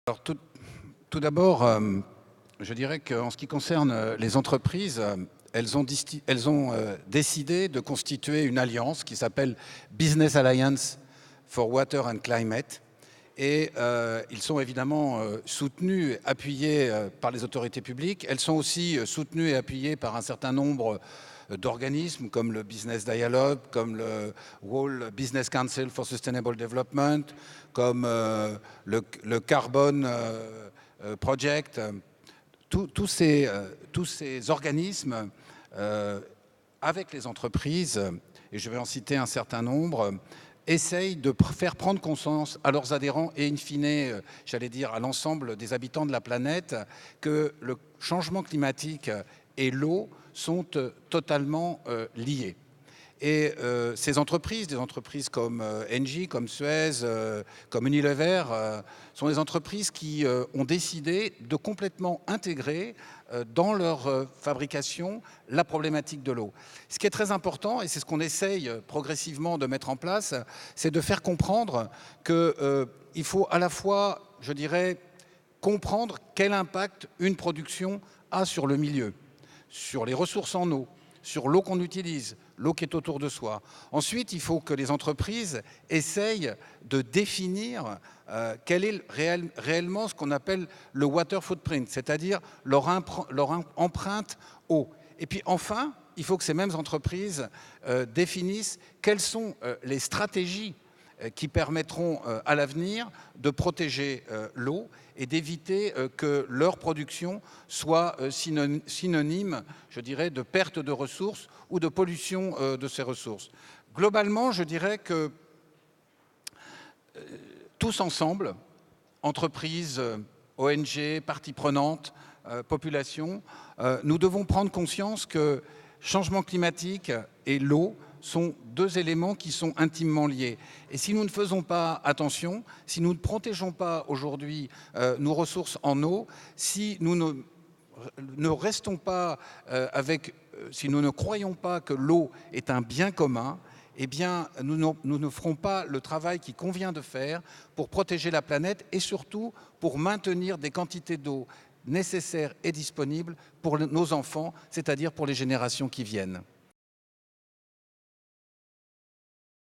Alors tout d'abord, je dirais qu'en ce qui concerne les entreprises, elles ont décidé de constituer une alliance qui s'appelle Business Alliance for Water and Climate. Et ils sont évidemment soutenus, appuyés par les autorités publiques. Elles sont aussi soutenues et appuyées par un certain nombre d'organismes comme le Business Dialogue, comme le World Business Council for Sustainable Development, comme le Carbon Project. Tous ces organismes, avec les entreprises, et je vais en citer un certain nombre, essayent de faire prendre conscience à leurs adhérents et in fine, j'allais dire, à l'ensemble des habitants de la planète, que le changement climatique et l'eau sont totalement liés. Et ces entreprises, des entreprises comme Engie, comme Suez, comme Unilever, sont des entreprises qui ont décidé de complètement intégrer dans leur fabrication la problématique de l'eau. Ce qui est très important, et c'est ce qu'on essaye progressivement de mettre en place, c'est de faire comprendre qu'il faut à la fois, je dirais, comprendre quel impact une production a sur le milieu, sur les ressources en eau, sur l'eau qu'on utilise, l'eau qui est autour de soi. Ensuite, il faut que les entreprises essayent de définir quel est réellement ce qu'on appelle le water footprint, c'est-à-dire leur empreinte eau. Et puis enfin, il faut que ces mêmes entreprises définissent quelles sont les stratégies qui permettront à l'avenir de protéger l'eau et d'éviter que leur production soit synonyme, je dirais, de perte de ressources ou de pollution de ces ressources. Globalement, je dirais que tous ensemble, entreprises, ONG, parties prenantes, population, nous devons prendre conscience que changement climatique et l'eau sont deux éléments qui sont intimement liés. Et si nous ne faisons pas attention, si nous ne protégeons pas aujourd'hui nos ressources en eau, si nous ne restons pas si nous ne croyons pas que l'eau est un bien commun, eh bien, nous ne ferons pas le travail qu'il convient de faire pour protéger la planète et surtout pour maintenir des quantités d'eau nécessaires et disponibles pour nos enfants, c'est-à-dire pour les générations qui viennent.